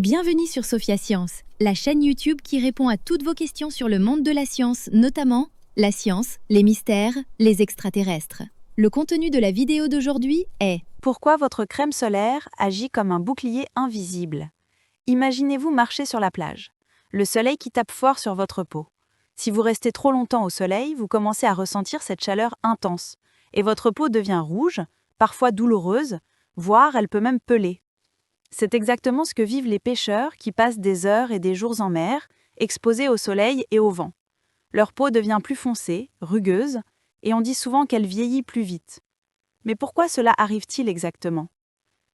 Bienvenue sur Sophia Science, la chaîne YouTube qui répond à toutes vos questions sur le monde de la science, notamment la science, les mystères, les extraterrestres. Le contenu de la vidéo d'aujourd'hui est: Pourquoi votre crème solaire agit comme un bouclier invisible? Imaginez-vous marcher sur la plage. Le soleil qui tape fort sur votre peau. Si vous restez trop longtemps au soleil, vous commencez à ressentir cette chaleur intense, et votre peau devient rouge, parfois douloureuse, voire elle peut même peler. C'est exactement ce que vivent les pêcheurs qui passent des heures et des jours en mer, exposés au soleil et au vent. Leur peau devient plus foncée, rugueuse, et on dit souvent qu'elle vieillit plus vite. Mais pourquoi cela arrive-t-il exactement?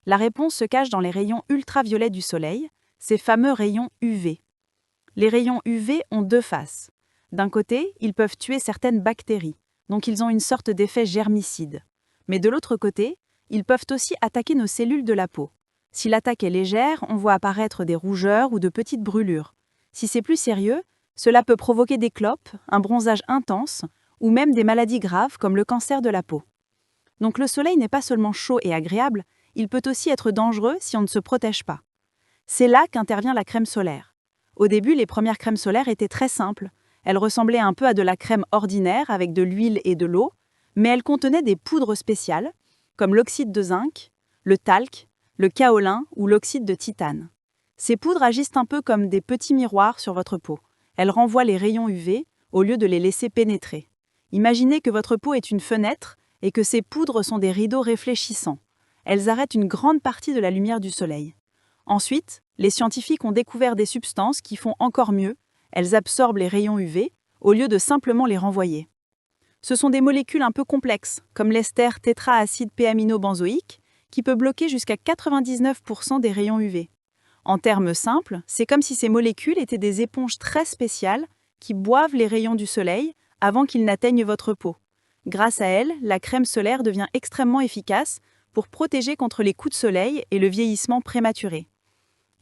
La réponse se cache dans les rayons ultraviolets du soleil, ces fameux rayons UV. Les rayons UV ont deux faces. D'un côté, ils peuvent tuer certaines bactéries, donc ils ont une sorte d'effet germicide. Mais de l'autre côté, ils peuvent aussi attaquer nos cellules de la peau. Si l'attaque est légère, on voit apparaître des rougeurs ou de petites brûlures. Si c'est plus sérieux, cela peut provoquer des clopes, un bronzage intense, ou même des maladies graves comme le cancer de la peau. Donc le soleil n'est pas seulement chaud et agréable, il peut aussi être dangereux si on ne se protège pas. C'est là qu'intervient la crème solaire. Au début, les premières crèmes solaires étaient très simples. Elles ressemblaient un peu à de la crème ordinaire avec de l'huile et de l'eau, mais elles contenaient des poudres spéciales, comme l'oxyde de zinc, le talc, le kaolin ou l'oxyde de titane. Ces poudres agissent un peu comme des petits miroirs sur votre peau. Elles renvoient les rayons UV au lieu de les laisser pénétrer. Imaginez que votre peau est une fenêtre et que ces poudres sont des rideaux réfléchissants. Elles arrêtent une grande partie de la lumière du soleil. Ensuite, les scientifiques ont découvert des substances qui font encore mieux. Elles absorbent les rayons UV au lieu de simplement les renvoyer. Ce sont des molécules un peu complexes, comme l'ester tétraacide péamino-benzoïque, qui peut bloquer jusqu'à 99% des rayons UV. En termes simples, c'est comme si ces molécules étaient des éponges très spéciales qui boivent les rayons du soleil avant qu'ils n'atteignent votre peau. Grâce à elles, la crème solaire devient extrêmement efficace pour protéger contre les coups de soleil et le vieillissement prématuré.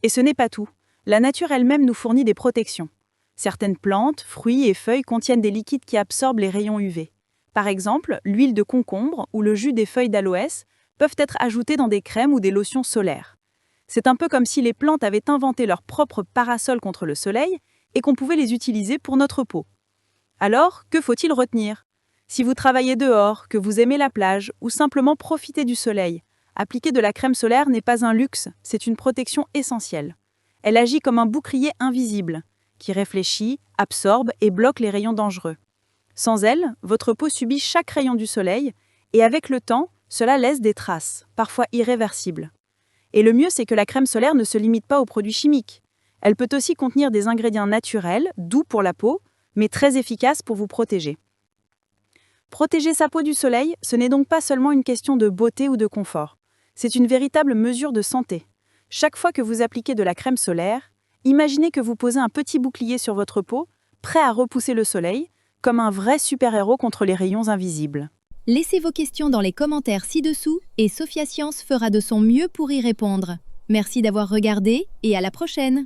Et ce n'est pas tout. La nature elle-même nous fournit des protections. Certaines plantes, fruits et feuilles contiennent des liquides qui absorbent les rayons UV. Par exemple, l'huile de concombre ou le jus des feuilles d'aloès peuvent être ajoutés dans des crèmes ou des lotions solaires. C'est un peu comme si les plantes avaient inventé leur propre parasol contre le soleil et qu'on pouvait les utiliser pour notre peau. Alors, que faut-il retenir? Si vous travaillez dehors, que vous aimez la plage ou simplement profitez du soleil, appliquer de la crème solaire n'est pas un luxe, c'est une protection essentielle. Elle agit comme un bouclier invisible, qui réfléchit, absorbe et bloque les rayons dangereux. Sans elle, votre peau subit chaque rayon du soleil et avec le temps, cela laisse des traces, parfois irréversibles. Et le mieux, c'est que la crème solaire ne se limite pas aux produits chimiques. Elle peut aussi contenir des ingrédients naturels, doux pour la peau, mais très efficaces pour vous protéger. Protéger sa peau du soleil, ce n'est donc pas seulement une question de beauté ou de confort. C'est une véritable mesure de santé. Chaque fois que vous appliquez de la crème solaire, imaginez que vous posez un petit bouclier sur votre peau, prêt à repousser le soleil, comme un vrai super-héros contre les rayons invisibles. Laissez vos questions dans les commentaires ci-dessous et Sophia Science fera de son mieux pour y répondre. Merci d'avoir regardé et à la prochaine!